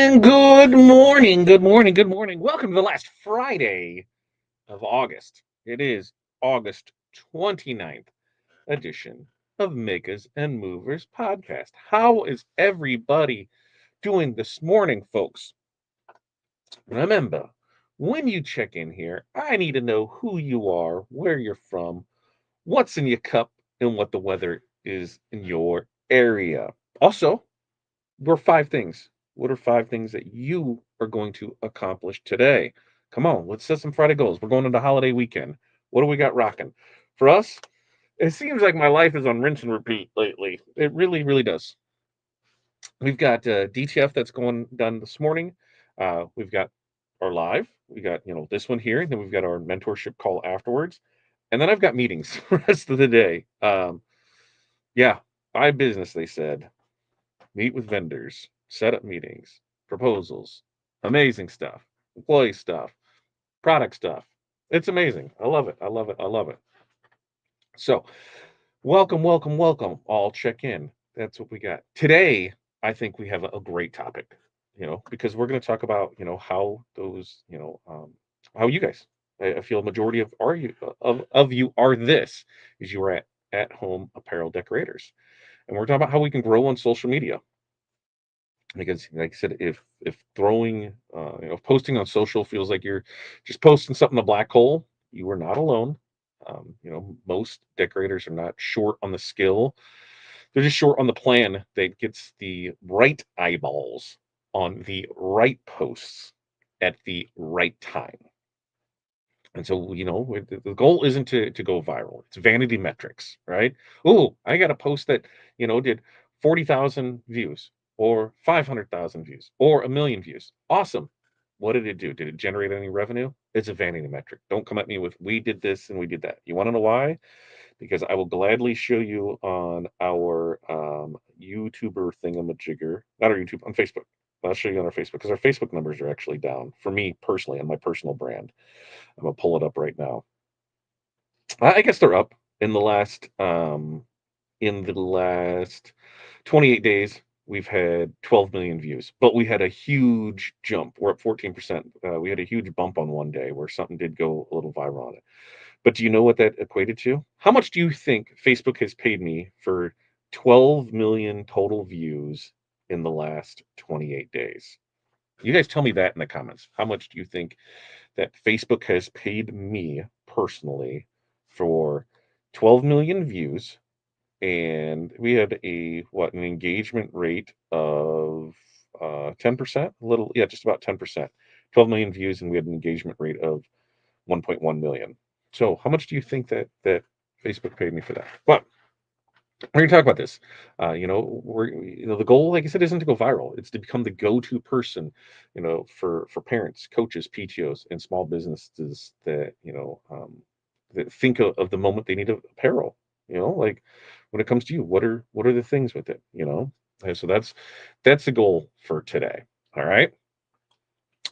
And good morning, good morning, good morning. Welcome to the last Friday of August. It is August 29th edition of Makers and Movers podcast. How is everybody doing this morning, folks? Remember, when you check in here, I need to know who you are, where you're from, what's in your cup, and what the weather is in your area. Also, we're five things. What are five things that you are going to accomplish today? Come on, let's set some Friday goals. We're going into holiday weekend. What do we got rocking? For us, it seems like my life is on rinse and repeat lately. It really, really does. We've got DTF that's going done this morning. We've got our live. We got this one here. And then we've got our mentorship call afterwards, and then I've got meetings the rest of the day. Yeah, buy business. They said meet with vendors, set up meetings, proposals, amazing stuff, employee stuff, product stuff. It's amazing. I love it. I love it. I love it. So, welcome, welcome, welcome. All check in. That's what we got. Today, I think we have a great topic, because we're going to talk about, how those, how you guys, I feel a majority of you are this, is you are at home apparel decorators. And we're talking about how we can grow on social media because like I said, if throwing if posting on social feels like you're just posting something in a black hole, you are not alone. Most decorators are not short on the skill, they're just short on the plan that gets the right eyeballs on the right posts at the right time. And so, the goal isn't to go viral. It's vanity metrics, right? Oh, I got a post that, did 40,000 views or 500,000 views or a million views. Awesome. What did it do? Did it generate any revenue? It's a vanity metric. Don't come at me with, we did this and we did that. You want to know why? Because I will gladly show you on our YouTuber thingamajigger, not our YouTube, on Facebook. I'll show you on our Facebook because our Facebook numbers are actually down for me personally on my personal brand. I'm gonna pull it up right now. I guess they're up in the last 28 days. We've had 12 million views, but we had a huge jump. We're up 14%. We had a huge bump on one day where something did go a little viral on it. But do you know what that equated to? How much do you think Facebook has paid me for 12 million total views in the last 28 days? You guys tell me that in the comments. How much do you think that Facebook has paid me personally for 12 million views? And we had an engagement rate of 10%, a little, yeah, just about 10%. 12 million views, and we had an engagement rate of 1.1 million. So, how much do you think that Facebook paid me for that? But we're going to talk about this. The goal, like I said, isn't to go viral. It's to become the go-to person, for parents, coaches, PTOs, and small businesses that think of the moment they need apparel. Like when it comes to you, what are the things with it? And so that's the goal for today. All right.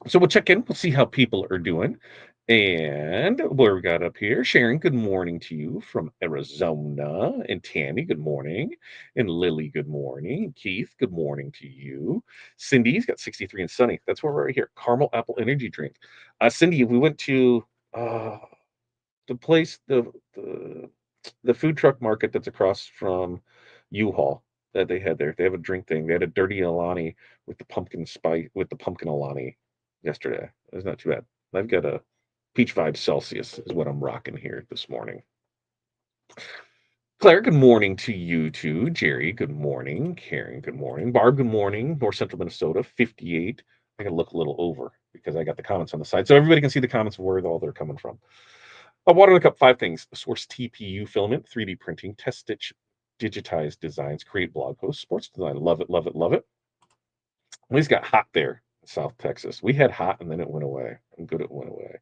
So we'll check in. We'll see how people are doing. And what we got up here, Sharon, good morning to you from Arizona. And Tammy, good morning. And Lily, good morning. Keith, good morning to you. Cindy's got 63 and sunny. That's where we're right here. Caramel apple energy drink. Cindy, we went to the place, the food truck market that's across from U-Haul that they had there. They have a drink thing. They had a dirty Alani with the pumpkin spice with the pumpkin Alani yesterday. It's not too bad. I've got a peach vibe Celsius is what I'm rocking here this morning. Claire, good morning to you too. Jerry, good morning. Karen, good morning. Barb, good morning. North Central Minnesota, 58. I gotta look a little over because I got the comments on the side. So everybody can see the comments of where all they're coming from. A water in a cup, five things. Source TPU filament, 3D printing, test stitch, digitized designs, create blog posts, sports design. Love it, love it, love it. We just got hot there in South Texas. We had hot and then it went away. And good it went away.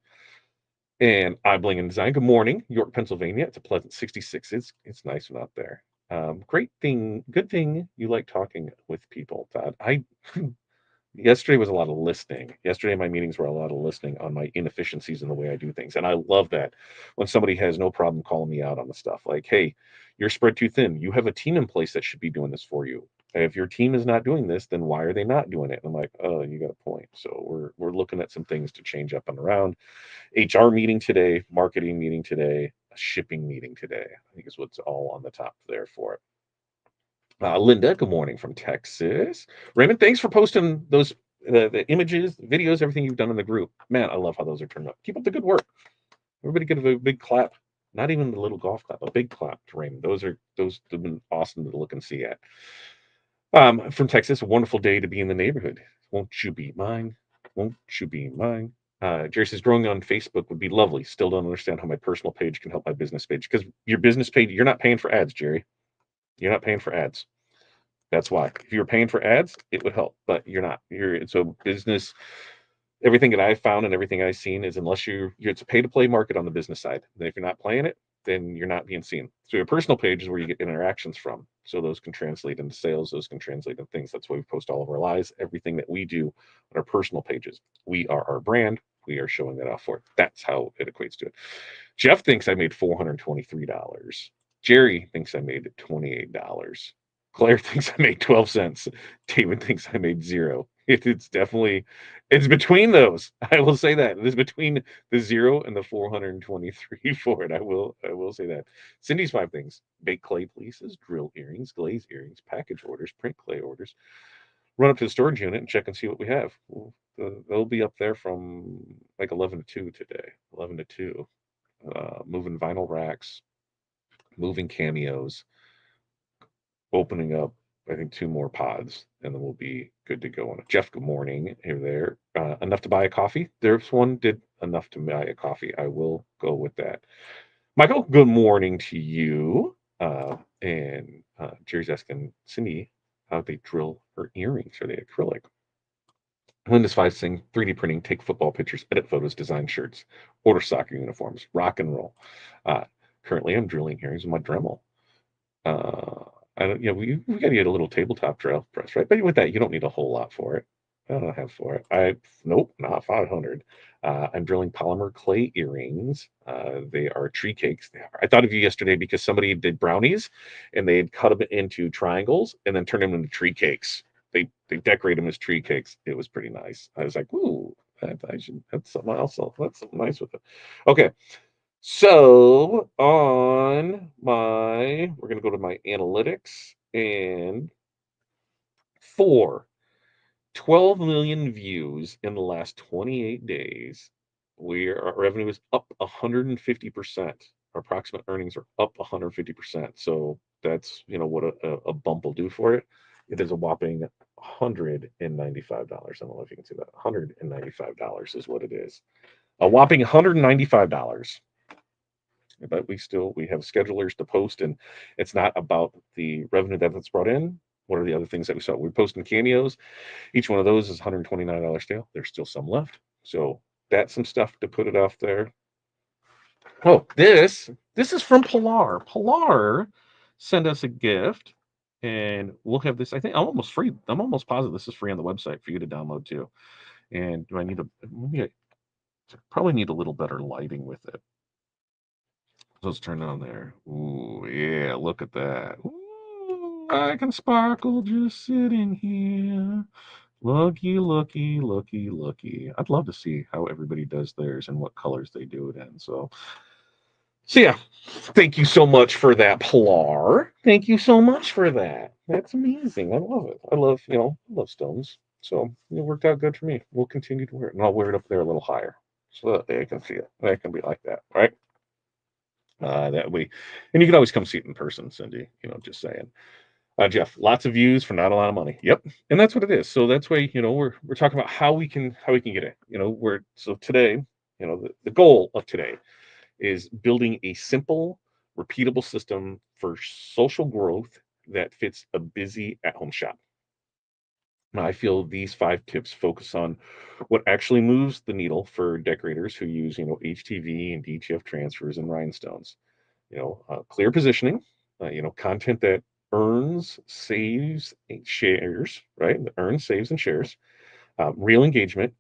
And I Bling and Design. Good morning, York, Pennsylvania. It's a pleasant 66. It's nice one out there. Great thing, good thing you like talking with people, Todd. I Yesterday was a lot of listening. Yesterday, my meetings were a lot of listening on my inefficiencies in the way I do things. And I love that when somebody has no problem calling me out on the stuff like, hey, you're spread too thin. You have a team in place that should be doing this for you. If your team is not doing this, then why are they not doing it? And I'm like, oh, you got a point. So we're looking at some things to change up and around. HR meeting today, marketing meeting today, a shipping meeting today. I think is what's all on the top there for it. Linda, good morning from Texas. Raymond, thanks for posting those the images, videos, everything you've done in the group. Man, I love how those are turned out. Keep up the good work. Everybody give a big clap. Not even a little golf clap, a big clap to Raymond. Those have been awesome to look and see at. From Texas, a wonderful day to be in the neighborhood. Won't you be mine? Won't you be mine? Jerry says growing on Facebook would be lovely. Still don't understand how my personal page can help my business page because your business page, you're not paying for ads, Jerry. You're not paying for ads. That's why. If you were paying for ads, it would help, but you're not. You're so business. Everything that I've found and everything I've seen is unless it's a pay to play market on the business side. And if you're not playing it, then you're not being seen. So your personal page is where you get interactions from. So those can translate into sales. Those can translate into things. That's why we post all of our lives, everything that we do on our personal pages. We are our brand. We are showing that off for it. That's how it equates to it. Jeff thinks I made $423. Jerry thinks I made $28. Claire thinks I made 12 cents. David thinks I made zero. It's definitely it's between those. I will say that. It is between the zero and the 423 for it. I will say that. Cindy's five things: bake clay fleeces, drill earrings, glaze earrings, package orders, print clay orders. Run up to the storage unit and check and see what we have. They'll be up there from like 11 to 2 today. 11 to 2. Moving vinyl racks, moving cameos, opening up, I think, two more pods, and then we'll be good to go on it. Jeff, good morning. Here there. Enough to buy a coffee? There's one did enough to buy a coffee. I will go with that. Michael, good morning to you. And Jerry's asking Cindy how they drill her earrings. Are they acrylic? Linda's five saying 3D printing, take football pictures, edit photos, design shirts, order soccer uniforms, rock and roll. Uh, Currently, I'm drilling earrings with my Dremel. Uh, I don't, we got to get a little tabletop drill press, right? But with that, you don't need a whole lot for it. I don't have for it. Nope, not 500. I'm drilling polymer clay earrings. They are tree cakes. I thought of you yesterday because somebody did brownies and they had cut them into triangles and then turned them into tree cakes. They decorate them as tree cakes. It was pretty nice. I was like, ooh, I should. That's something else. That's something nice with it. Okay, so we're going to go to my analytics and for 12 million views in the last 28 days, our revenue is up 150%. Our approximate earnings are up 150%. So that's, what a bump will do for it. It is a whopping $195. I don't know if you can see that. $195 is what it is. A whopping $195. But we have schedulers to post, and it's not about the revenue that's brought in. What are the other things that we saw? We're posting cameos. Each one of those is $129 sale. There's still some left, so that's some stuff to put it off there. Oh, this is from Pilar. Pilar sent us a gift, and we'll have this. I think I'm almost free. I'm almost positive this is free on the website for you to download too. And do I need maybe I probably need a little better lighting with it. Let's turn it on there. Ooh, yeah, look at that. Ooh, I can sparkle just sitting here. Looky, looky, looky, looky. I'd love to see how everybody does theirs and what colors they do it in. So yeah, thank you so much for that, Pilar. Thank you so much for that. That's amazing. I love it. I love stones. So it worked out good for me. We'll continue to wear it, and I'll wear it up there a little higher so that they can see it. They can be like that, right? That way, and you can always come see it in person, Cindy. Just saying. Jeff, lots of views for not a lot of money. Yep, and that's what it is. So that's why we're talking about how we can get it. So today, the goal of today is building a simple, repeatable system for social growth that fits a busy at-home shop. Now, I feel these five tips focus on what actually moves the needle for decorators who use HTV and DTF transfers and rhinestones. Clear positioning, content that earns, saves, and shares, right? That earns, saves, and shares. Real engagement,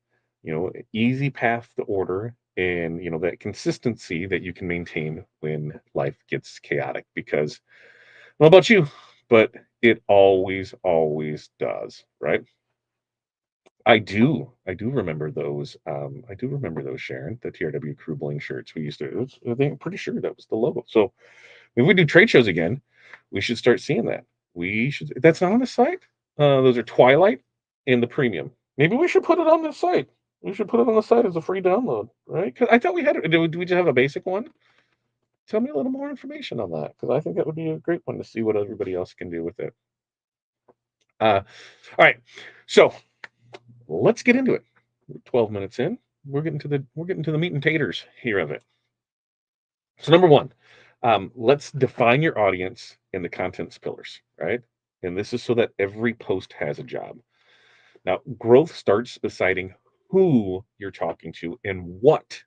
easy path to order, and that consistency that you can maintain when life gets chaotic. Because, I don't know about you, but It always does, right? I do remember those. I do remember those, Sharon, the TRW Crew Bling shirts we used to. It was, I think, pretty sure that was the logo. So if we do trade shows again, we should start seeing that. We should. That's not on the site. Those are Twilight and the premium. Maybe we should put it on the site. We should put it on the site as a free download, right? Because I thought we had it. Do we just have a basic one? Tell me a little more information on that, because I think that would be a great one to see what everybody else can do with it. All right, so let's get into it. We're 12 minutes in. We're getting to the meat and taters here of it. So number one, let's define your audience and the content's pillars, right? And this is so that every post has a job. Now, growth starts deciding who you're talking to and what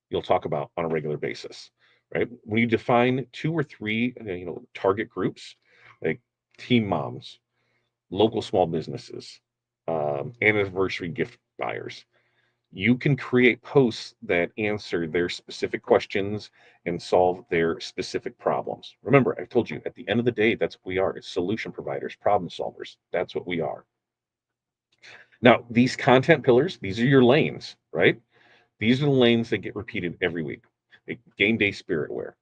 you'll talk about on a regular basis, right? When you define two or three, target groups, like teen moms, local small businesses, anniversary gift buyers, you can create posts that answer their specific questions and solve their specific problems. Remember, I've told you at the end of the day, that's what we are. It's solution providers, problem solvers. That's what we are. Now, these content pillars, these are your lanes, right? These are the lanes that get repeated every week. Like game day spirit wear,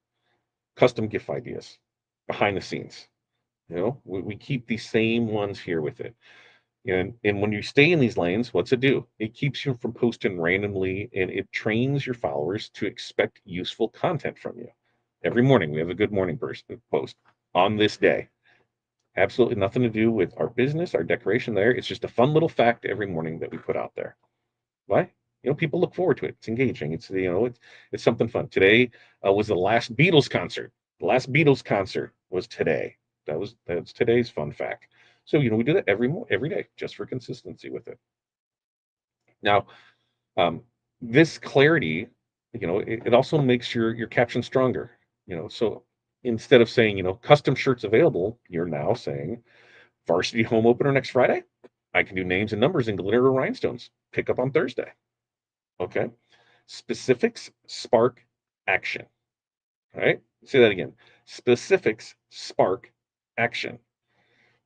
custom gift ideas, behind the scenes. We keep these same ones here with it. And when you stay in these lanes, what's it do? It keeps you from posting randomly, and it trains your followers to expect useful content from you. Every morning, we have a good morning post on this day. Absolutely nothing to do with our business, our decoration there. It's just a fun little fact every morning that we put out there. Why? People look forward to it. It's engaging. It's something fun. Today was the last Beatles concert. The last Beatles concert was today. That's today's fun fact. So we do that every day just for consistency with it. Now, um, this clarity, it also makes your caption stronger. So instead of saying custom shirts available, you're now saying varsity home opener next Friday. I can do names and numbers and glitter or rhinestones. Pick up on Thursday. Okay. Specifics spark action. All right. Say that again. Specifics spark action.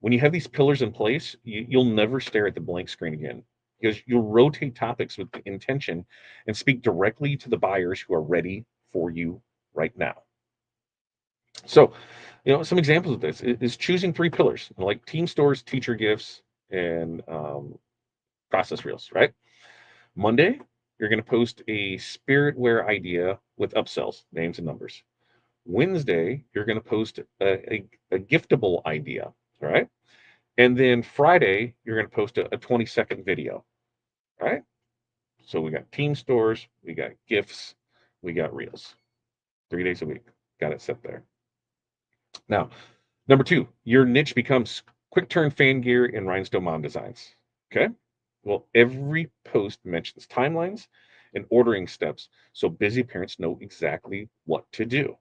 When you have these pillars in place, you'll never stare at the blank screen again, because you'll rotate topics with the intention and speak directly to the buyers who are ready for you right now. So, some examples of this is choosing three pillars, like team stores, teacher gifts, and process reels, right? Monday, you're going to post a spirit wear idea with upsells, names and numbers. Wednesday, you're going to post a giftable idea, all right? And then Friday, you're going to post a 20-second video, all right? So we got team stores, we got gifts, we got reels. 3 days a week. Got it set there. Now, number two, your niche becomes quick turn fan gear and rhinestone mom designs. Okay. Well, every post mentions timelines and ordering steps so busy parents know exactly what to do.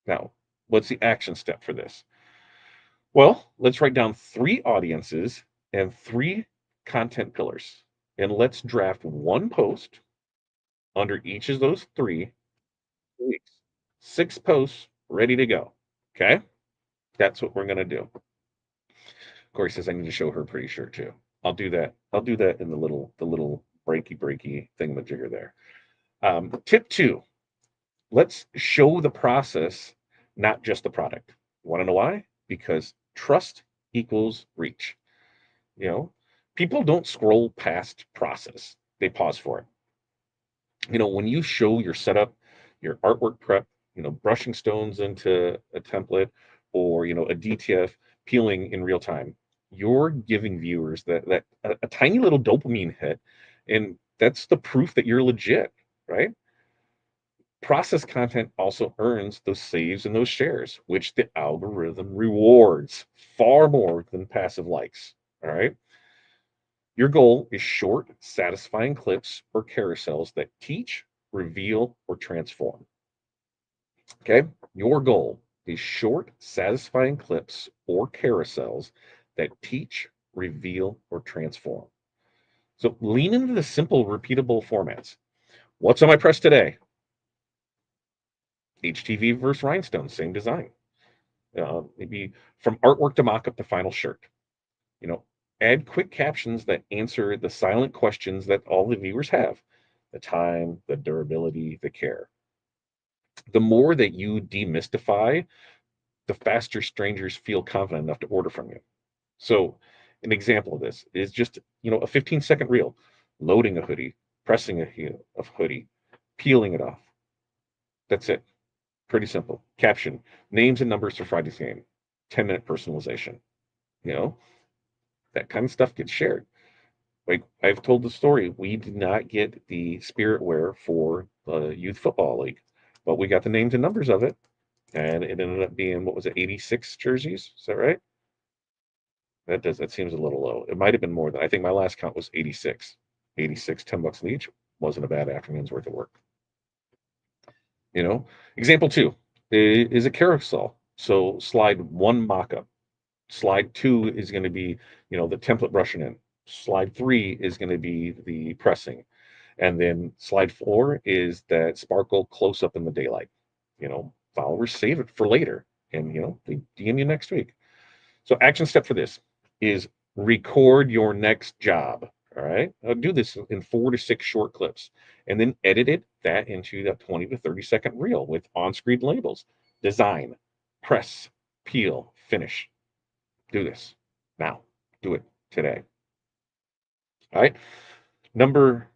Now, what's the action step for this? Well, let's write down three audiences and three content pillars. And let's draft one post under each of those three weeks. 6 posts ready to go. Okay. That's what we're going to do. Corey says I need to show her pretty shirt too. I'll do that. I'll do that in the little breaky thingamajigger there. Tip two: let's show the process, not just the product. Want to know why? Because trust equals reach. You know, people don't scroll past process; they pause for it. When you show your setup, your artwork prep, brushing stones into a template, or a DTF peeling in real time, you're giving viewers that a tiny little dopamine hit, and that's the proof that you're legit, right? Process content also earns those saves and those shares, which the algorithm rewards far more than passive likes. All right. Your goal is short, satisfying clips or carousels that teach, reveal, or transform. Okay. Your goal is short, satisfying clips or carousels that teach, reveal, or transform. So lean into the simple, repeatable formats. What's on my press today? HTV versus rhinestone, same design. Maybe from artwork to mock-up to final shirt. You know, add quick captions that answer the silent questions that all the viewers have: the time, the durability, the care. The more that you demystify, the faster strangers feel confident enough to order from you. So, an example of this is just, a 15-second reel, loading a hoodie, pressing a heel of hoodie, peeling it off. That's it. Pretty simple. Caption: names and numbers for Friday's game. 10-minute personalization. You know, that kind of stuff gets shared. Like I've told the story, we did not get the spirit wear for the youth football league, but we got the names and numbers of it, and it ended up being, what was it, 86 jerseys? Is that right? That seems a little low. It might have been more than, I think my last count was 86. 86, $10 each. Wasn't a bad afternoon's worth of work. You know, example two is a carousel. So slide one mock-up. Slide two is going to be, the template brushing in. Slide three is going to be the pressing. And then slide four is that sparkle close up in the daylight. Followers save it for later, and they DM you next week. So action step for this is record your next job. All right. I'll do this in 4 to 6 short clips and then that into that 20 to 30-second reel with on-screen labels. Design, press, peel, finish. Do this now. Do it today. All right. Number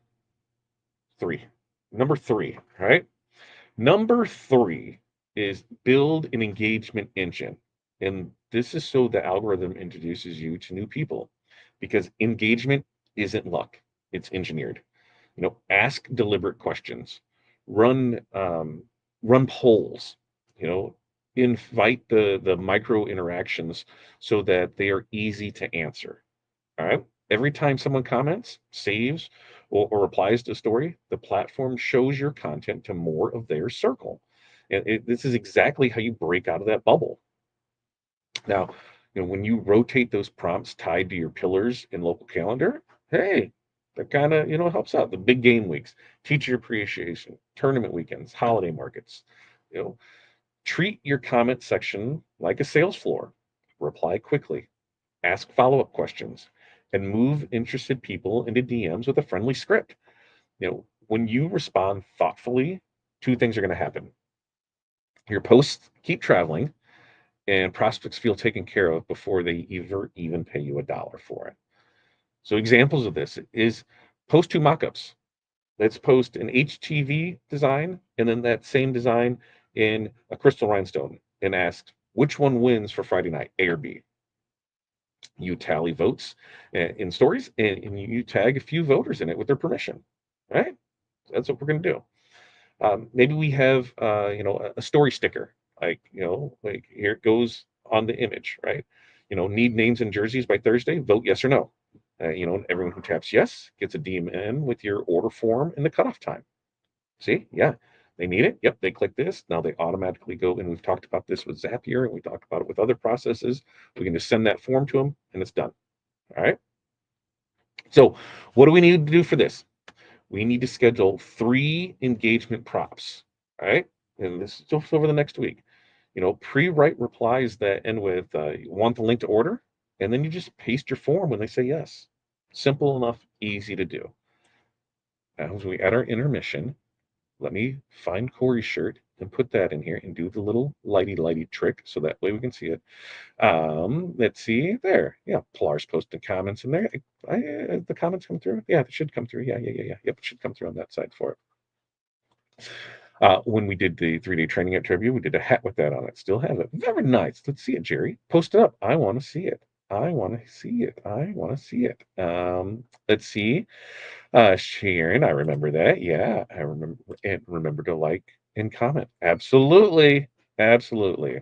three. Number three. All right. Number three is build an engagement engine. And this is so the algorithm introduces you to new people, because engagement isn't luck, it's engineered. Ask deliberate questions, run run polls, you know, invite the micro interactions so that they are easy to answer. All right. Every time someone comments, saves, or replies to a story, the platform shows your content to more of their circle. And this is exactly how you break out of that bubble. Now, when you rotate those prompts tied to your pillars in local calendar, hey, that kind of, helps out. The big game weeks, teacher appreciation, tournament weekends, holiday markets. You know, treat your comment section like a sales floor. Reply quickly, ask follow-up questions, and move interested people into DMs with a friendly script. When you respond thoughtfully, two things are going to happen. Your posts keep traveling, and prospects feel taken care of before they even pay you $1 for it. So examples of this is post two mockups. Let's post an HTV design and then that same design in a crystal rhinestone and ask which one wins for Friday night, A or B. You tally votes in stories, and you tag a few voters in it with their permission, right? That's what we're going to do. Maybe we have, a story sticker, like here it goes on the image, right? Need names and jerseys by Thursday, vote yes or no. Everyone who taps yes gets a DMN with your order form and the cutoff time. See, yeah, they need it. Yep, they click this. Now they automatically go, and we've talked about this with Zapier, and we talked about it with other processes. We can just send that form to them, and it's done. All right. So, what do we need to do for this? We need to schedule 3 engagement props. All right. And this is just over the next week. Pre-write replies that end with, you want the link to order, and then you just paste your form when they say yes. Simple enough, easy to do. Now, as we add our intermission, let me find Corey's shirt and put that in here and do the little lighty trick so that way we can see it. Let's see there. Yeah, Pilar's posting comments in there. The comments come through. Yeah, it should come through. Yeah. Yep, it should come through on that side for it. When we did the 3-day training at Tribute, we did a hat with that on it. Still have it. Very nice. Let's see it, Jerry. Post it up. I want to see it. I want to see it. I want to see it. Let's see. Sharon, I remember that. Yeah, I remember to like and comment. Absolutely. Absolutely.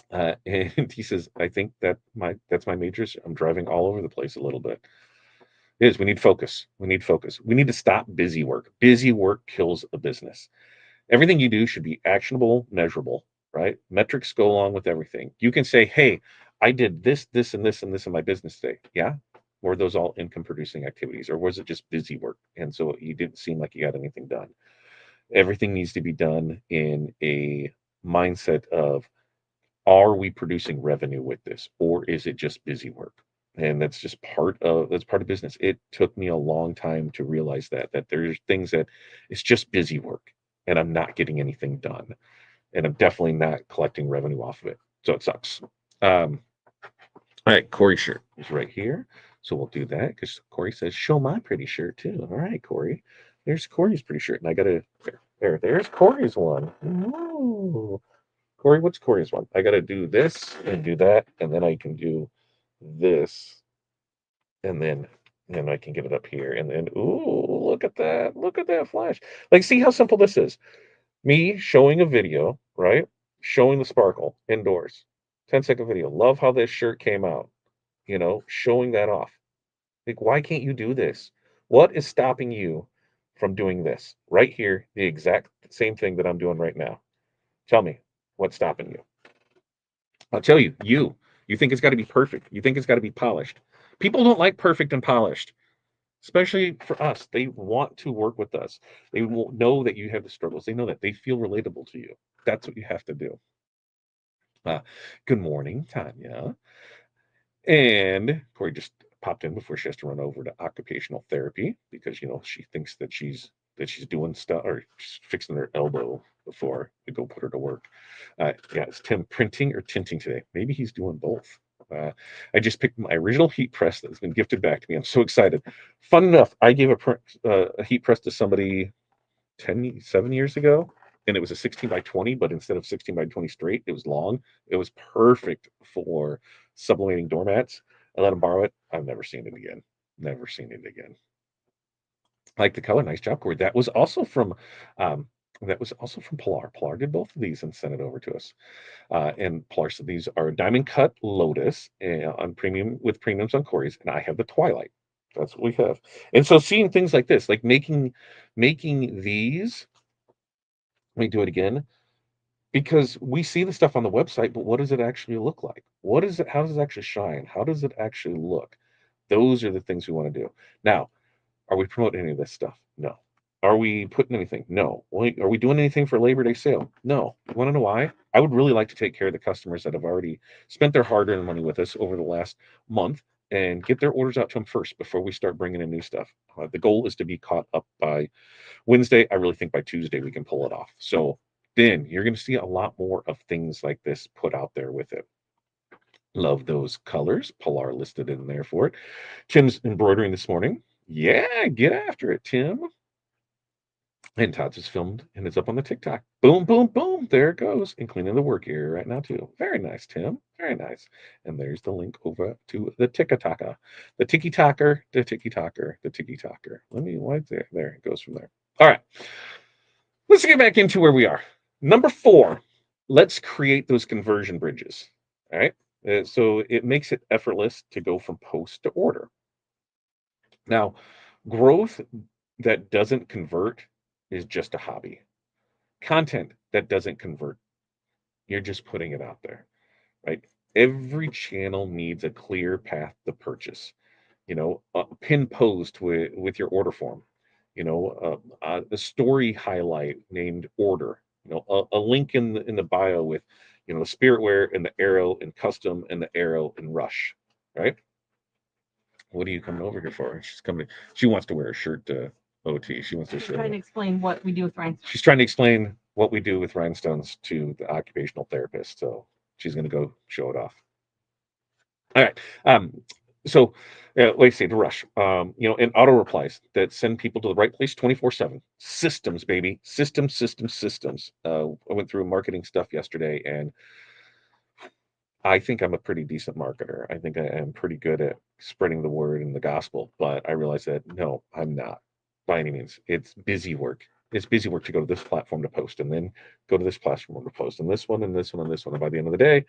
And he says, I think that's my major. I'm driving all over the place a little bit. It is. We need focus. We need focus. We need to stop busy work. Busy work kills a business. Everything you do should be actionable, measurable, right? Metrics go along with everything. You can say, hey, I did this, and this, and this in my business today. Yeah. Were those all income producing activities, or was it just busy work? And so you didn't seem like you got anything done. Everything needs to be done in a mindset of Are we producing revenue with this, or is it just busy work? And that's part of business. It took me a long time to realize that there's things that it's just busy work, and I'm not getting anything done, and I'm definitely not collecting revenue off of it. So it sucks. All right, Corey's shirt is right here. So we'll do that because Corey says, show my pretty shirt too. All right, Corey. There's Corey's pretty shirt. And I got to, there's Corey's one. Ooh. Corey, what's Corey's one? I got to do this and do that. And then I can do this. And then I can get it up here. And then, ooh, look at that. Look at that flash. Like, see how simple this is? Me showing a video, right? Showing the sparkle indoors. 10-second video. Love how this shirt came out, showing that off. Like, why can't you do this? What is stopping you from doing this right here? The exact same thing that I'm doing right now. Tell me what's stopping you. I'll tell you, you think it's got to be perfect. You think it's got to be polished. People don't like perfect and polished, especially for us. They want to work with us. They will know that you have the struggles. They know that they feel relatable to you. That's what you have to do. Uh, Good morning, Tanya. And Corey just popped in before she has to run over to occupational therapy because she thinks that she's doing stuff or she's fixing her elbow before we go put her to work. Yeah, is Tim printing or tinting today? Maybe he's doing both. I just picked my original heat press that's been gifted back to me. I'm so excited. Fun enough, I gave a heat press to somebody 7 years ago, and it was a 16 by 20, but instead of 16 by 20 straight, it was long. It was perfect for sublimating doormats. I let him borrow it. I've never seen it again. Never seen it again. I like the color. Nice job, Corey. Um, that was also from Pilar. Pilar did both of these and sent it over to us. And Pilar said these are diamond cut lotus on premium with premiums on Corey's, and I have the twilight. That's what we have. And so seeing things like this, like making these, let me do it again, because we see the stuff on the website, but what does it actually look like? What is it? How does it actually shine? How does it actually look? Those are the things we want to do. Now, are we promoting any of this stuff? No. Are we putting anything? No. Are we doing anything for Labor Day sale? No. You want to know why? I would really like to take care of the customers that have already spent their hard-earned money with us over the last month and get their orders out to them first before we start bringing in new stuff. The goal is to be caught up by Wednesday. I really think by Tuesday we can pull it off. So then you're going to see a lot more of things like this put out there with it. Love those colors. Pilar listed in there for it. Tim's embroidering this morning. Yeah, get after it, Tim. And Todd's is filmed and it's up on the TikTok. Boom, boom, boom. There it goes. And cleaning the work area right now, too. Very nice, Tim. Very nice. And there's the link over to the TikToker. The Tiki Talker, the Tiki Talker, the Tiki Talker. Let me wipe there. There it goes from there. All right. Let's get back into where we are. Number 4, let's create those conversion bridges. All right. So it makes it effortless to go from post to order. Now, growth that doesn't convert is just a hobby. Content that doesn't convert, you're just putting it out there, right? Every channel needs a clear path to purchase. A pin post with your order form. A story highlight named order. A link in the bio with, the spiritware and the arrow and custom and the arrow and rush, right? What are you coming over here for? She's coming. She wants to wear a shirt to OT. She wants to show. Trying to explain what we do with rhinestones. She's trying to explain what we do with rhinestones to the occupational therapist. So she's going to go show it off. All right. So, like I say, the rush, and auto replies that send people to the right place 24/7. Systems, baby. Systems, systems, systems. I went through marketing stuff yesterday, and I think I'm a pretty decent marketer. I think I am pretty good at spreading the word and the gospel, but I realize that no, I'm not by any means. It's busy work. It's busy work to go to this platform to post and then go to this platform to post and this one and this one and this one. And by the end of the day,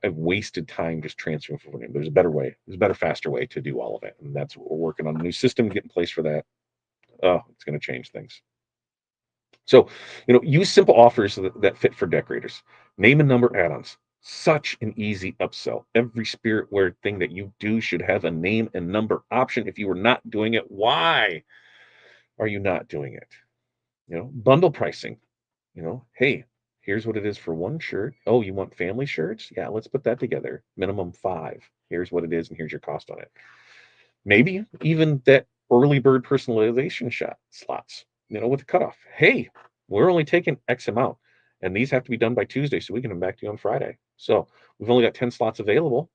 I've wasted time just transferring from them. There's a better way. There's a better, faster way to do all of it. And that's what we're working on. A new system to get in place for that. Oh, it's going to change things. So, use simple offers that fit for decorators. Name and number add-ons. Such an easy upsell. Every spiritware thing that you do should have a name and number option. If you are not doing it, why are you not doing it? Bundle pricing. Hey, Here's what it is for one shirt. Oh, you want family shirts? Yeah, let's put that together. Minimum five. Here's what it is, and here's your cost on it. Maybe even that early bird personalization shot slots, with the cutoff. Hey, we're only taking X amount, and these have to be done by Tuesday, so we can come back to you on Friday. So we've only got 10 slots available,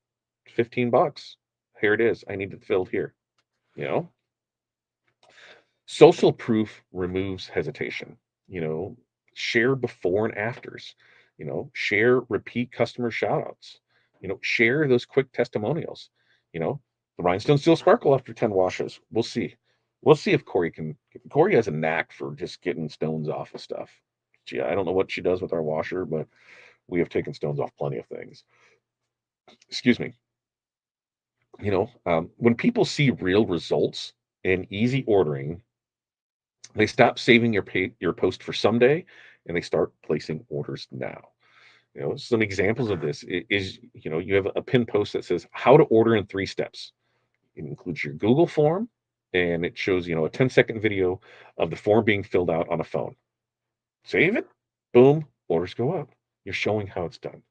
$15. Here it is. I need it filled here. You know, Social proof removes hesitation. You know, share before and afters. Share repeat customer shout outs. Share those quick testimonials. You know, the rhinestones still sparkle after 10 washes. We'll see. We'll see if Corey can. Corey has a knack for just getting stones off of stuff. Gee, I don't know what she does with our washer, but we have taken stones off plenty of things. Excuse me. When people see real results and easy ordering, they stop saving your post for someday, and they start placing orders now. Some examples of this is, you have a pin post that says how to order in 3 steps. It includes your Google form, and it shows, a 10-second video of the form being filled out on a phone. Save it, boom, orders go up. You're showing how it's done.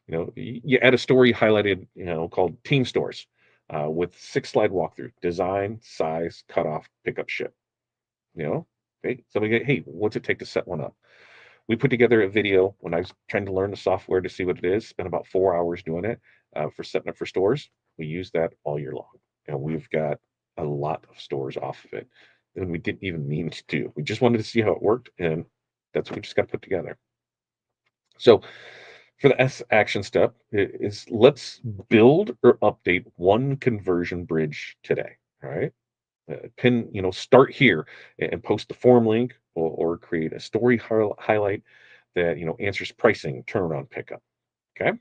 You add a story highlighted, called Team Stores, with 6-slide walkthrough: design, size, cutoff, pickup, ship. You know, hey, somebody, hey, what's it take to set one up? We put together a video when I was trying to learn the software to see what it is. Spent about 4 hours doing it for setting up for stores. We use that all year long, and we've got a lot of stores off of it. And we didn't even mean to do. We just wanted to see how it worked, and that's what we just got to put together. So for the S action step is let's build or update one conversion bridge today. All right. Start here and post the form link, or create a story highlight that, answers pricing, turnaround, pickup. Okay.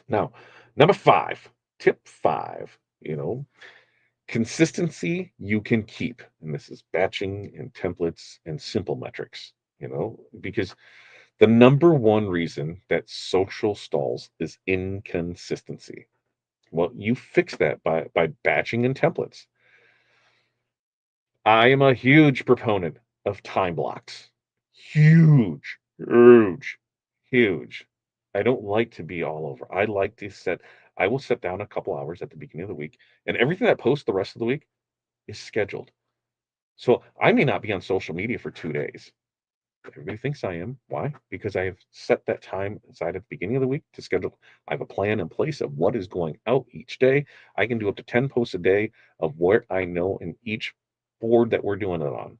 Now, number 5, tip 5, consistency you can keep. And this is batching and templates and simple metrics, because the number one reason that social stalls is inconsistency. Well, you fix that by batching and templates. I am a huge proponent of time blocks. Huge, huge, huge. I don't like to be all over. I will set down a couple hours at the beginning of the week, and everything that posts the rest of the week is scheduled. So I may not be on social media for 2 days. Everybody thinks I am. Why? Because I have set that time aside at the beginning of the week to schedule. I have a plan in place of what is going out each day. I can do up to 10 posts a day of what I know in each board that we're doing it on.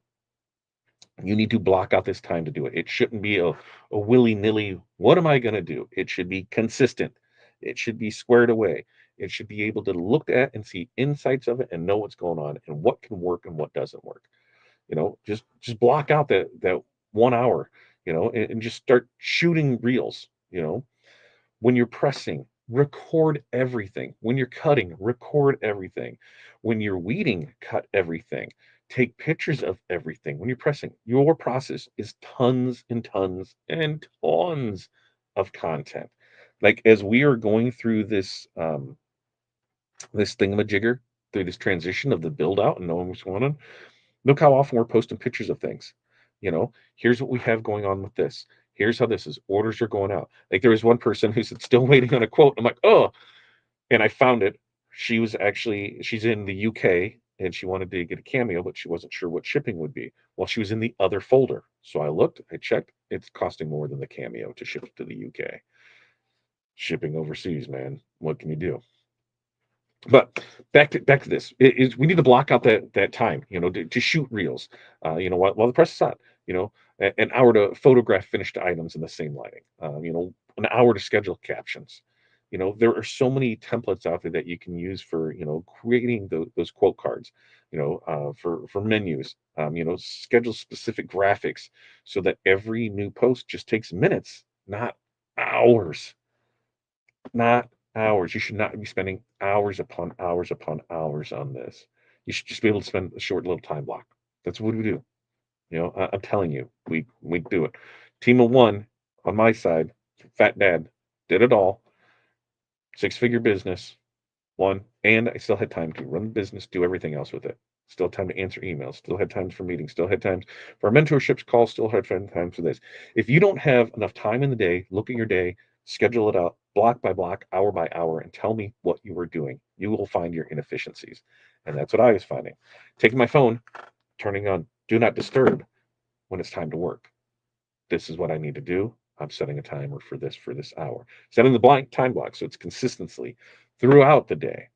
You need to block out this time to do it. It shouldn't be a willy-nilly, what am I going to do? It should be consistent. It should be squared away. It should be able to look at and see insights of it and know what's going on and what can work and what doesn't work. Just block out that 1 hour, and just start shooting reels. When you're pressing, record everything. When you're cutting, record everything. When you're weeding, cut everything. Take pictures of everything. When you're pressing, your process is tons and tons and tons of content. Like, as we are going through this thingamajigger, through this transition of the build out and knowing what's going on, look how often we're posting pictures of things. Here's what we have going on with this. Here's how this is. Orders are going out. Like, there was one person who said, still waiting on a quote. I'm like, oh, and I found it. She's in the UK, and she wanted to get a cameo, but she wasn't sure what shipping would be. Well, she was in the other folder. So I looked, I checked. It's costing more than the cameo to ship it to the UK. Shipping overseas, man. What can you do? But back to this is we need to block out that time, to shoot reels, while the press is on, an hour to photograph finished items in the same lighting, an hour to schedule captions. There are so many templates out there that you can use for, creating those quote cards, for menus, schedule specific graphics so that every new post just takes minutes, not hours. Not hours. You should not be spending hours upon hours upon hours on this. You should just be able to spend a short little time block. That's what we do. I'm telling you, we do it. Team of one on my side, Fat Dad did it all. 6-figure business. One, and I still had time to run the business, do everything else with it. Still had time to answer emails, still had times for meetings, still had times for mentorships calls, still had time for this. If you don't have enough time in the day, look at your day, schedule it out block by block, hour by hour, and tell me what you were doing. You will find your inefficiencies. And that's what I was finding. Taking my phone, turning on do not disturb when it's time to work. This is what I need to do. I'm setting a timer for this hour. Setting the blank time block so it's consistently throughout the day.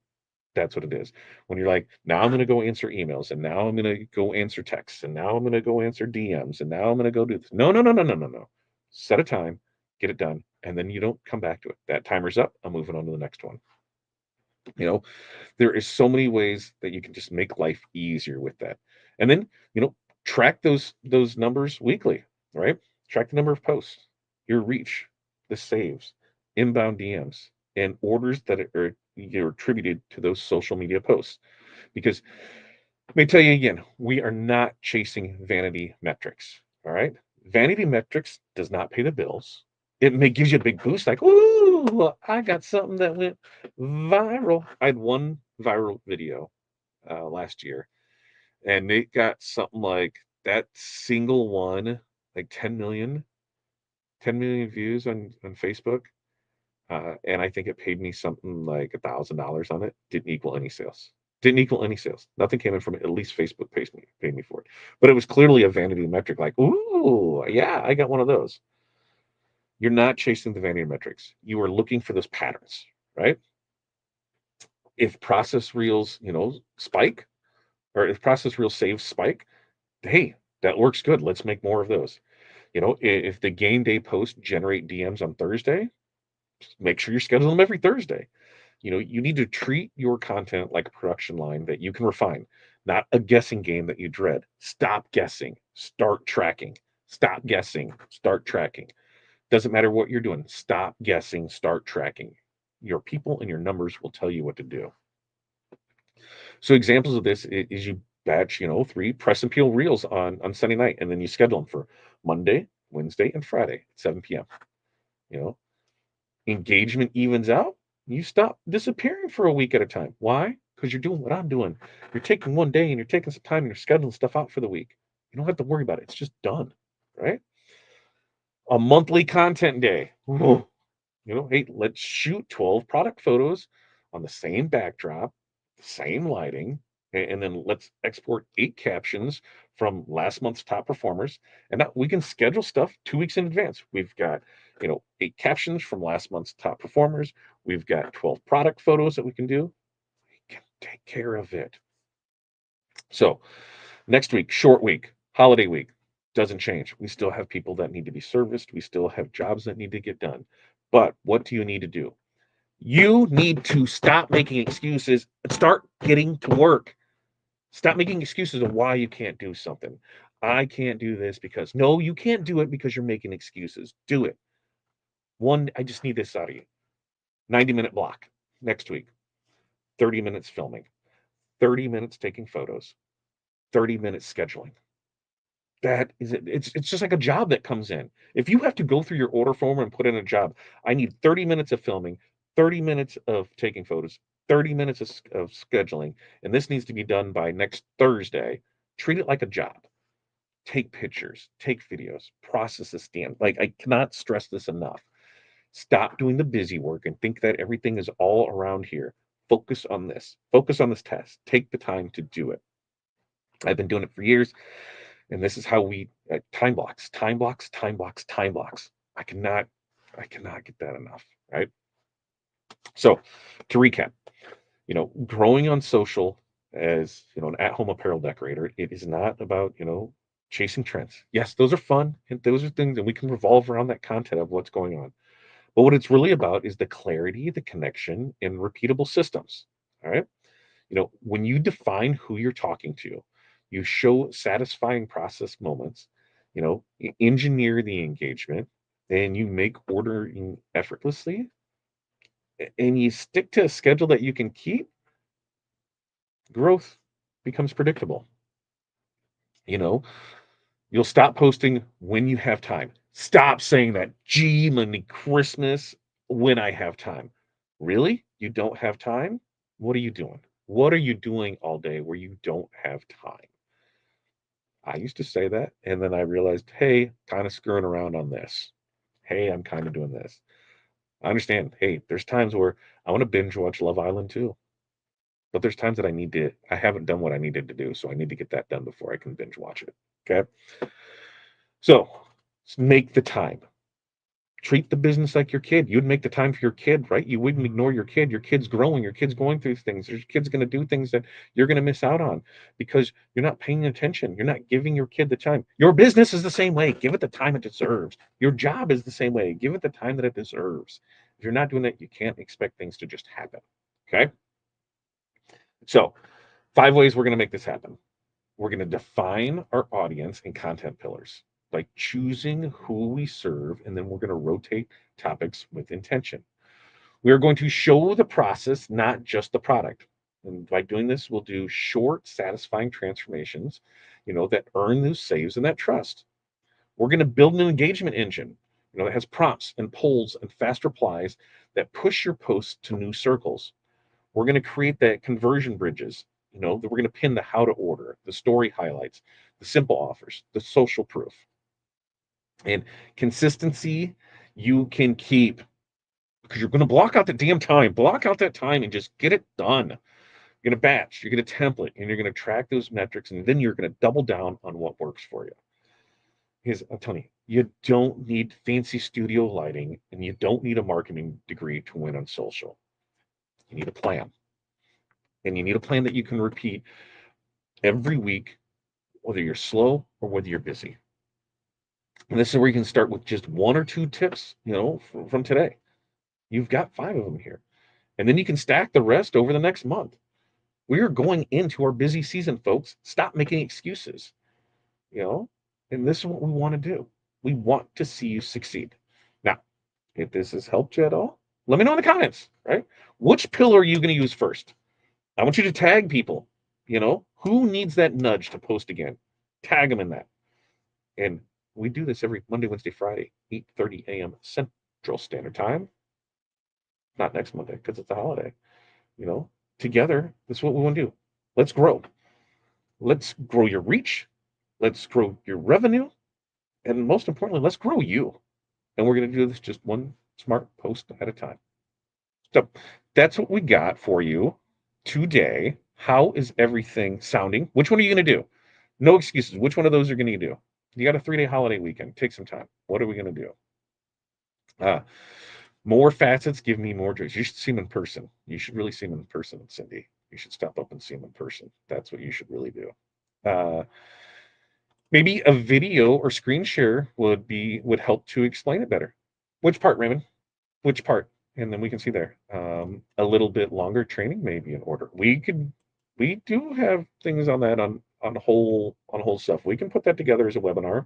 That's what it is. When you're like, now I'm going to go answer emails, and now I'm going to go answer texts, and now I'm going to go answer DMs, and now I'm going to go do this. No, no, no, no, no, no, no. Set a time, get it done, and then you don't come back to it. That timer's up. I'm moving on to the next one. You know, there is so many ways that you can just make life easier with that. And then, track those numbers weekly, right? Track the number of posts, your reach, the saves, inbound DMs, and orders that are you're attributed to those social media posts. Because let me tell you again, we are not chasing vanity metrics. All right. Vanity metrics does not pay the bills. It may gives you a big boost, like, ooh, I got something that went viral. I had one viral video last year, and it got something like that single one, like 10 million views on Facebook. And I think it paid me something like $1,000 on it. Didn't equal any sales. Didn't equal any sales. Nothing came in from it. At least Facebook paid me for it. But it was clearly a vanity metric. Like, ooh, yeah, I got one of those. You're not chasing the vanity metrics. You are looking for those patterns, right? If process reels, spike, or if process reels save spike, hey, that works good. Let's make more of those. If the game day posts generate DMs on Thursday, make sure you schedule them every Thursday. You need to treat your content like a production line that you can refine, not a guessing game that you dread. Stop guessing, start tracking. Stop guessing, start tracking. Doesn't matter what you're doing. Stop guessing, start tracking. Your people and your numbers will tell you what to do. So examples of this is you batch, 3 press and peel reels on Sunday night, and then you schedule them for Monday, Wednesday, and Friday at 7 p.m. You know, engagement evens out. You stop disappearing for a week at a time. Why? Because you're doing what I'm doing. You're taking one day and you're taking some time and you're scheduling stuff out for the week. You don't have to worry about it. It's just done, right? A monthly content day. Whoa. Hey, let's shoot 12 product photos on the same backdrop, the same lighting, and then let's export 8 captions from last month's top performers. And now we can schedule stuff 2 weeks in advance. We've got, 8 captions from last month's top performers. We've got 12 product photos that we can do. We can take care of it. So next week, short week, holiday week, doesn't change. We still have people that need to be serviced. We still have jobs that need to get done. But what do you need to do? You need to stop making excuses and start getting to work. Stop making excuses of why you can't do something. I can't do this because no, you can't do it because you're making excuses. Do it. I just need this out of you. 90-minute block next week, 30 minutes filming, 30 minutes taking photos, 30 minutes scheduling. That is it. It's just like a job that comes in. If you have to go through your order form and put in a job, I need 30 minutes of filming, 30 minutes of taking photos, 30 minutes of scheduling, and this needs to be done by next Thursday. Treat it like a job. Take pictures, take videos, process this damn. Like I cannot stress this enough. Stop doing the busy work and think that everything is all around here. Focus on this. Focus on this task. Take the time to do it. I've been doing it for years. And this is how we time blocks, time blocks, time blocks, time blocks. I cannot get that enough, right? So to recap, growing on social as an at-home apparel decorator, it is not about chasing trends. Yes, those are fun and those are things, and we can revolve around that content of what's going on. But what it's really about is the clarity, the connection, and repeatable systems. All right. When you define who you're talking to, you show satisfying process moments, engineer the engagement, and you make ordering effortlessly, and you stick to a schedule that you can keep, growth becomes predictable. You know, you'll stop posting when you have time. Stop saying that, gee, money Christmas, when I have time. Really? You don't have time? What are you doing? What are you doing all day where you don't have time? I used to say that, and then I realized, hey, kind of screwing around on this. Hey, I'm kind of doing this. I understand. Hey, there's times where I want to binge watch Love Island too. But there's times that I haven't done what I needed to do, so I need to get that done before I can binge watch it. Okay. So make the time. Treat the business like your kid. You'd make the time for your kid, right? You wouldn't ignore your kid. Your kid's growing. Your kid's going through things. Your kid's going to do things that you're going to miss out on because you're not paying attention. You're not giving your kid the time. Your business is the same way. Give it the time it deserves. Your job is the same way. Give it the time that it deserves. If you're not doing that, you can't expect things to just happen. Okay. So, 5 ways we're going to make this happen. We're going to define our audience and content pillars by choosing who we serve, and then we're going to rotate topics with intention. We are going to show the process, not just the product. And by doing this, we'll do short, satisfying transformations, that earn those saves and that trust. We're going to build an engagement engine, that has prompts and polls and fast replies that push your posts to new circles. We're going to create that conversion bridges, that we're going to pin the how to order, the story highlights, the simple offers, the social proof. And consistency you can keep because you're going to block out the damn time. Block out that time and just get it done. You're going to batch, you're going to template, and you're going to track those metrics, and then you're going to double down on what works for you. Because I'm telling you, you don't need fancy studio lighting and you don't need a marketing degree to win on social. You need a plan. And you need a plan that you can repeat every week, whether you're slow or whether you're busy. And this is where you can start with just one or two tips, from today. You've got 5 of them here. And then you can stack the rest over the next month. We are going into our busy season, folks. Stop making excuses, you know, and this is what we want to do. We want to see you succeed. Now, if this has helped you at all, let me know in the comments, right? Which pillar are you going to use first? I want you to tag people, who needs that nudge to post again? Tag them in that. And we do this every Monday, Wednesday, Friday, 8:30 a.m. Central Standard Time. Not next Monday because it's a holiday. You know, together, this is what we want to do. Let's grow. Let's grow your reach. Let's grow your revenue. And most importantly, let's grow you. And we're going to do this just one smart post at a time. So that's what we got for you today. How is everything sounding? Which one are you going to do? No excuses. Which one of those are going to do? You got a 3-day holiday weekend. Take some time. What are we going to do? Uh, More facets give me more joys. You should see them in person. You should really see them in person, Cindy. You should stop up and see them in person. That's what you should really do. Uh, Maybe a video or screen share would help to explain it better. Which part, Raymond? Which part? And then we can see there. A little bit longer training may be in order. We do have things on that on whole stuff. We can put that together as a webinar.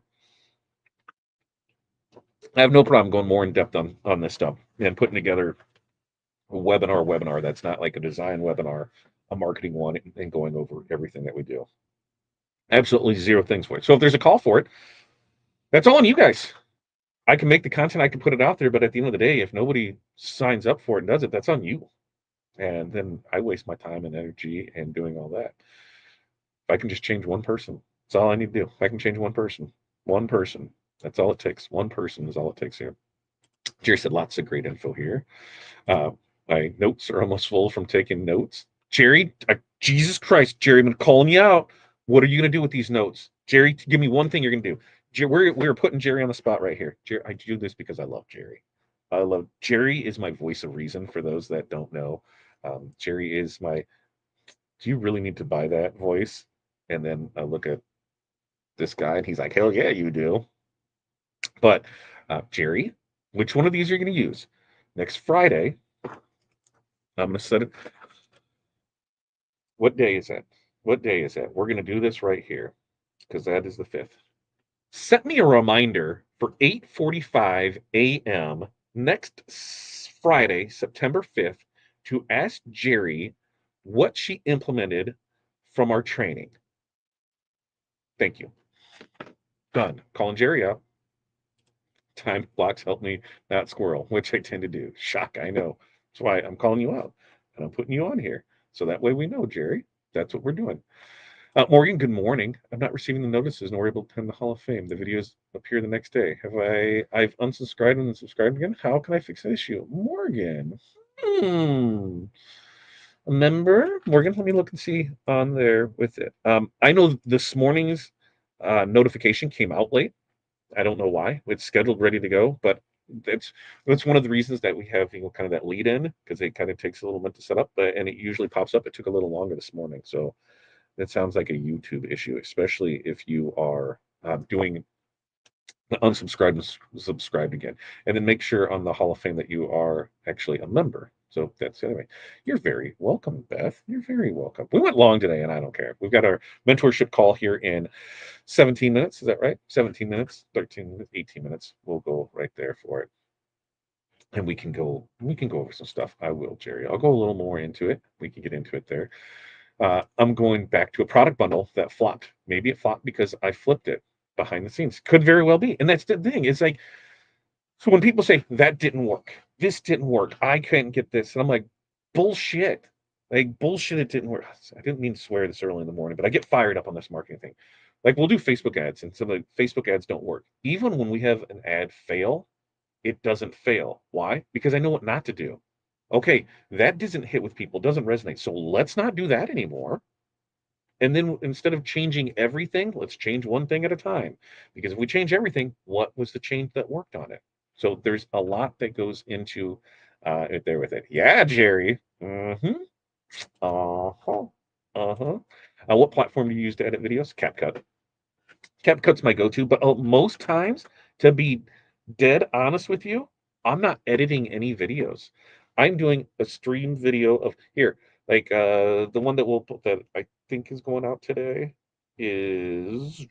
I have no problem going more in depth on this stuff and putting together a webinar that's not like a design webinar, a marketing one, and going over everything that we do. Absolutely zero things for it. So if there's a call for it, that's all on you guys. I can make the content, I can put it out there, but at the end of the day, if nobody signs up for it and does it, that's on you. And then I waste my time and energy and doing all that. If I can just change one person, that's all I need to do. If I can change one person, that's all it takes. One person is all it takes here. Jerry said lots of great info here. Uh, my notes are almost full from taking notes. Jerry, Jesus Christ, Jerry, I'm calling you out. What are you going to do with these notes? Jerry, give me one thing you're going to do. We're putting Jerry on the spot right here. Jerry, I do this because I love Jerry. Jerry is my voice of reason for those that don't know. Jerry is my, do you really need to buy that voice? And then I look at this guy and he's like, hell yeah, you do. But Jerry, which one of these are you going to use? Next Friday, I'm going to set it. What day is that? What day is that? We're going to do this right here because that is the 5th. Set me a reminder for 8:45 a.m. next Friday, September 5th, to ask Jerry what she implemented from our training. Thank you. Done. Calling Jerry up. Time blocks help me not squirrel, which I tend to do. Shock, I know. That's why I'm calling you out and I'm putting you on here. So that way we know, Jerry. That's what we're doing. Morgan, good morning. I'm not receiving the notices nor able to attend the Hall of Fame. The videos appear the next day. I've unsubscribed and then subscribed again. How can I fix that issue? Morgan. Hmm. A member? Morgan, let me look and see on there with it. I know this morning's notification came out late. I don't know why. It's scheduled, ready to go, but that's that's one of the reasons that we have kind of that lead in because it kind of takes a little bit to set up, but and it usually pops up. It took a little longer this morning, so that sounds like a YouTube issue, especially if you are doing the unsubscribed and subscribed again, and then make sure on the Hall of Fame that you are actually a member. So that's anyway. You're very welcome, Beth. You're very welcome. We went long today, and I don't care. We've got our mentorship call here in 17 minutes. Is that right? 17 minutes, 13 minutes, 18 minutes. We'll go right there for it. And we can go over some stuff. I will, Jerry. I'll go a little more into it. We can get into it there. I'm going back to a product bundle that flopped. Maybe it flopped because I flipped it behind the scenes. Could very well be. And that's the thing. It's like, so when people say that didn't work, this didn't work, I couldn't get this, and I'm like, bullshit. Like bullshit, it didn't work. I didn't mean to swear this early in the morning, but I get fired up on this marketing thing. Like we'll do Facebook ads, and some of the Facebook ads don't work. Even when we have an ad fail, it doesn't fail. Why? Because I know what not to do. Okay, that doesn't hit with people, doesn't resonate. So let's not do that anymore. And then instead of changing everything, let's change one thing at a time. Because if we change everything, what was the change that worked on it? So there's a lot that goes into it there with it. Yeah, Jerry. Mm-hmm. Uh-huh. Uh-huh. What platform do you use to edit videos? CapCut. CapCut's my go-to, but most times, to be dead honest with you, I'm not editing any videos. I'm doing a stream video of here, like the one that we'll put that I think is going out today is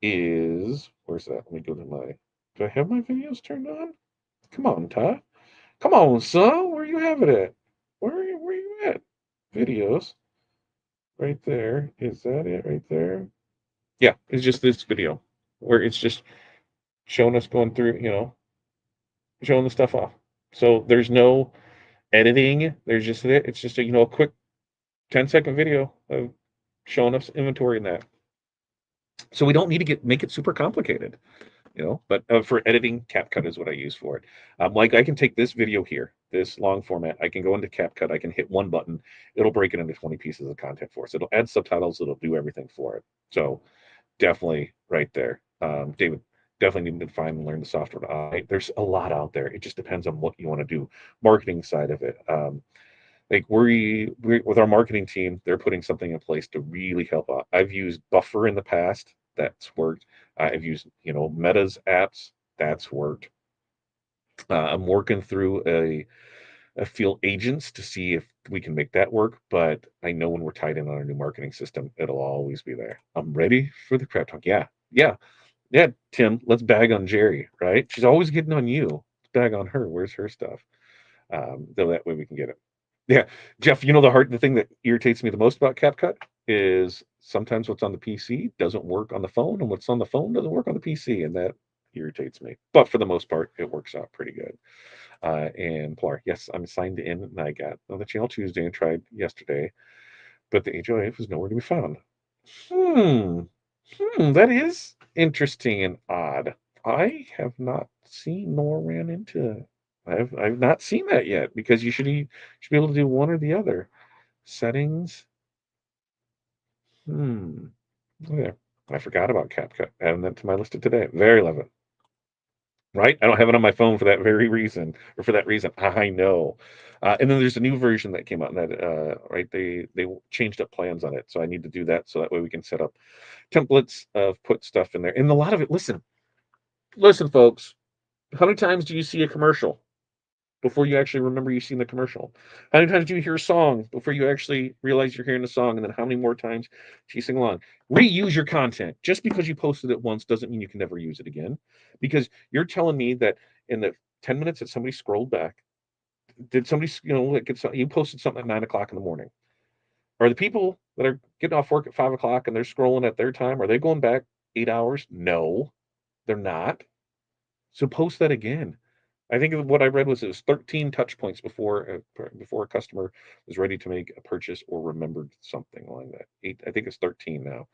is where's that? Let me go to my. Do I have my videos turned on? Come on, Todd. Come on, son. Where you have it at? Where you at? Videos. Right there. Is that it right there? Yeah, it's just this video where it's just showing us going through, showing the stuff off. So there's no editing. There's just it. It's just a quick 10-second video of showing us inventory in that. So we don't need to make it super complicated, But for editing, CapCut is what I use for it. Like I can take this video here, this long format. I can go into CapCut. I can hit one button. It'll break it into 20 pieces of content for us. It'll add subtitles. It'll do everything for it. So definitely right there. David, definitely need to find and learn the software to automate. There's a lot out there. It just depends on what you want to do. Marketing side of it. Like we with our marketing team, they're putting something in place to really help out. I've used Buffer in the past. That's worked. I've used, Meta's apps. That's worked. I'm working through a field agents to see if we can make that work. But I know when we're tied in on our new marketing system, it'll always be there. I'm ready for the crap talk. Yeah, yeah, yeah. Tim, let's bag on Jerry. Right? She's always getting on you. Let's bag on her. Where's her stuff? Though that way we can get it. Yeah, Jeff. The thing that irritates me the most about CapCut is sometimes what's on the PC doesn't work on the phone, and what's on the phone doesn't work on the PC, and that irritates me. But for the most part, it works out pretty good. And Pilar, yes, I'm signed in, and I got on the channel Tuesday and tried yesterday, but the HOA was nowhere to be found. Hmm. That is interesting and odd. I have not seen nor ran into. I've not seen that yet because you should be able to do one or the other. Settings. Hmm. There. I forgot about CapCut. Adding that to my list of today. Very love it. Right? I don't have it on my phone for that very reason, or for that reason. I know. And then there's a new version that came out, and that right, they changed up plans on it, so I need to do that so that way we can set up templates of put stuff in there. And a lot of it. Listen, folks. How many times do you see a commercial before you actually remember you've seen the commercial? How many times do you hear a song before you actually realize you're hearing the song? And then how many more times do you sing along? Reuse your content. Just because you posted it once doesn't mean you can never use it again. Because you're telling me that in the 10 minutes that somebody scrolled back, did somebody, you posted something at 9 o'clock in the morning. Are the people that are getting off work at 5 o'clock and they're scrolling at their time, are they going back 8 hours? No, they're not. So post that again. I think what I read was it was 13 touch points before a customer was ready to make a purchase or remembered something like that. I think it's 13 now.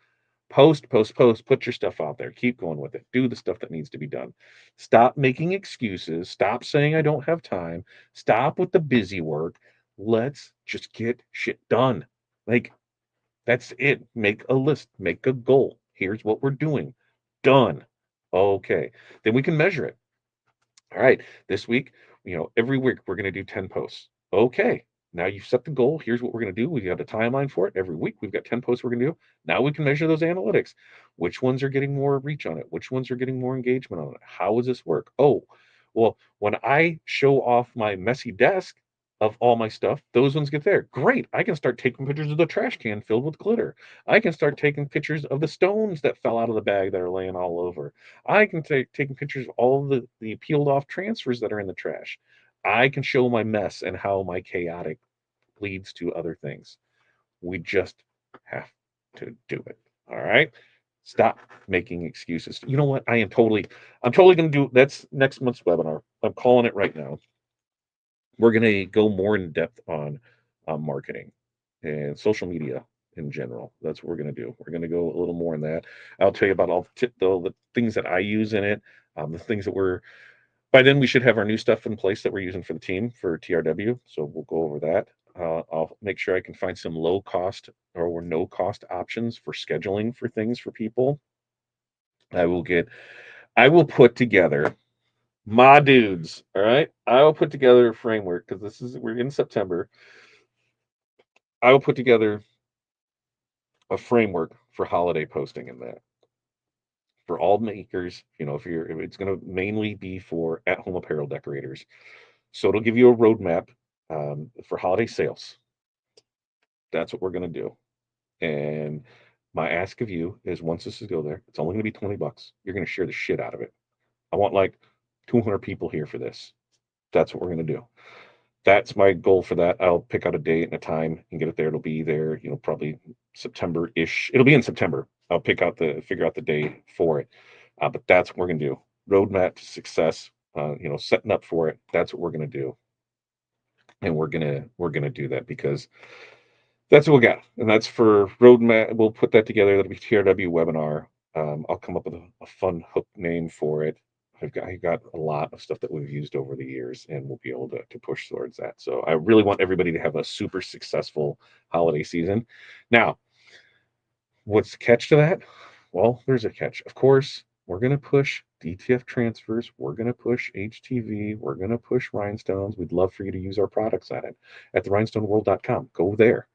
Post, post, post. Put your stuff out there. Keep going with it. Do the stuff that needs to be done. Stop making excuses. Stop saying I don't have time. Stop with the busy work. Let's just get shit done. Like, that's it. Make a list. Make a goal. Here's what we're doing. Done. Okay. Then we can measure it. All right, this week, every week we're going to do 10 posts. Okay, now you've set the goal. Here's what we're going to do. We've got a timeline for it. Every week we've got 10 posts we're going to do. Now we can measure those analytics. Which ones are getting more reach on it? Which ones are getting more engagement on it? How does this work? Oh, well, when I show off my messy desk of all my stuff, those ones get there. Great. I can start taking pictures of the trash can filled with glitter. I can start taking pictures of the stones that fell out of the bag that are laying all over. I can take taking pictures of all of the peeled off transfers that are in the trash. I can show my mess and how my chaotic leads to other things. We just have to do it. All right. Stop making excuses. You know what? I'm totally going to do that's next month's webinar. I'm calling it right now. We're going to go more in depth on marketing and social media in general. That's what we're going to do. We're going to go a little more in that. I'll tell you about all the things that I use in it, the things that we're. By then, we should have our new stuff in place that we're using for the team for TRW. So we'll go over that. I'll make sure I can find some low cost or no cost options for scheduling for things for people. I will get. I will put together my dudes. All right. I will put together a framework because we're in September. I will put together a framework for holiday posting in that for all makers. If it's going to mainly be for at-home apparel decorators, so it'll give you a roadmap for holiday sales. That's what we're going to do. And my ask of you is once this is go there, it's only going to be $20. You're going to share the shit out of it. I want like 200 people here for this. That's what we're going to do. That's my goal for that. I'll pick out a date and a time and get it there. It'll be there, probably September-ish. It'll be in September. I'll figure out the day for it. But that's what we're gonna do. Roadmap to success. Setting up for it. That's what we're gonna do, and we're gonna do that because that's what we got, and that's for roadmap. We'll put that together. That'll be TRW webinar. I'll come up with a fun hook name for it. I got a lot of stuff that we've used over the years, and we'll be able to push towards that. So I really want everybody to have a super successful holiday season. Now, what's the catch to that? Well, there's a catch. Of course, we're going to push DTF transfers. We're going to push HTV. We're going to push rhinestones. We'd love for you to use our products at the rhinestoneworld.com. Go there.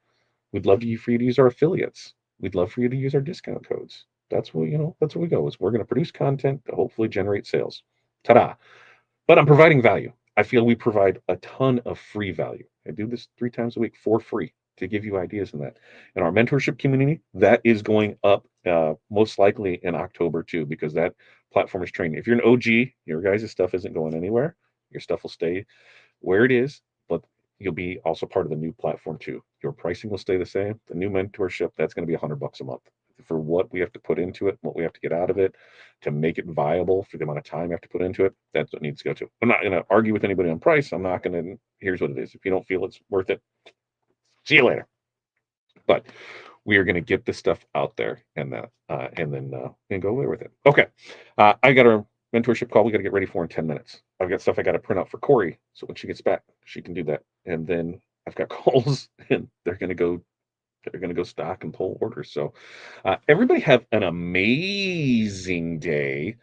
We'd love for you to use our affiliates. We'd love for you to use our discount codes. That's what we go is we're going to produce content to hopefully generate sales. Ta-da. But I'm providing value. I feel we provide a ton of free value. I do this 3 times a week for free to give you ideas in that. And our mentorship community, that is going up most likely in October too, because that platform is training. If you're an OG, your guys' stuff isn't going anywhere. Your stuff will stay where it is, but you'll be also part of the new platform too. Your pricing will stay the same. The new mentorship, that's going to be $100 a month for what we have to put into it, what we have to get out of it to make it viable for the amount of time you have to put into it. That's what needs to go to. I'm not going to argue with anybody on price. I'm not going to, here's what it is. If you don't feel it's worth it, see you later. But we are going to get this stuff out there and go away with it. Okay. I got our mentorship call we got to get ready for in 10 minutes. I've got stuff I got to print out for Corey. So when she gets back, she can do that. And then I've got calls and they're going to go stock and pull orders. So everybody have an amazing day.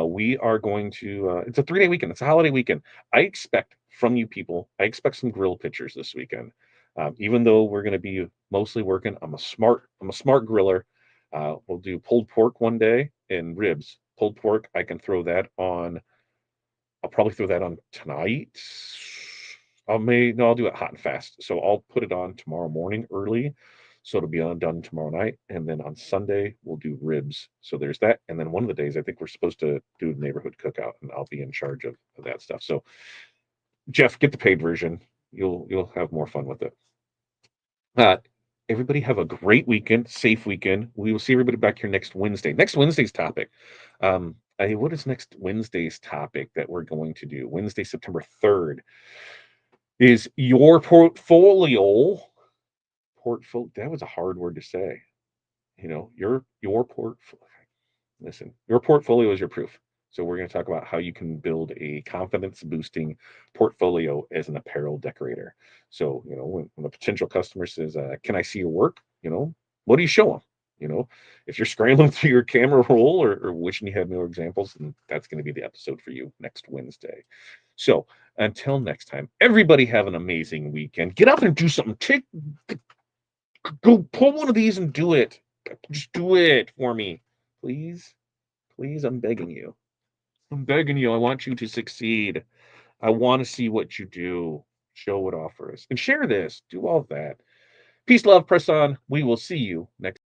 We are going to, it's a 3-day weekend. It's a holiday weekend. I expect from you people, I expect some grill pictures this weekend. Even though we're going to be mostly working, I'm a smart griller. We'll do pulled pork one day and ribs. Pulled pork, I can throw that on. I'll probably throw that on tonight. I'll do it hot and fast. So I'll put it on tomorrow morning early. So it'll be done tomorrow night. And then on Sunday, we'll do ribs. So there's that. And then one of the days, I think we're supposed to do a neighborhood cookout, and I'll be in charge of that stuff. So Jeff, get the paid version. You'll have more fun with it. Uh, everybody have a great weekend, safe weekend. We will see everybody back here next Wednesday. Next Wednesday's topic. What is next Wednesday's topic that we're going to do? Wednesday, September 3rd is your portfolio. That was a hard word to say. Your portfolio. Listen, your portfolio is your proof. So we're going to talk about how you can build a confidence boosting portfolio as an apparel decorator. So, when a potential customer says, can I see your work? What do you show them? If you're scrambling through your camera roll or wishing you had more examples, then that's going to be the episode for you next Wednesday. So until next time, everybody have an amazing weekend. Get up and do something. Go pull one of these and do it. Just do it for me, please. Please, I'm begging you. I'm begging you. I want you to succeed. I want to see what you do. Show it off for us and share this. Do all of that. Peace, love, press on. We will see you next.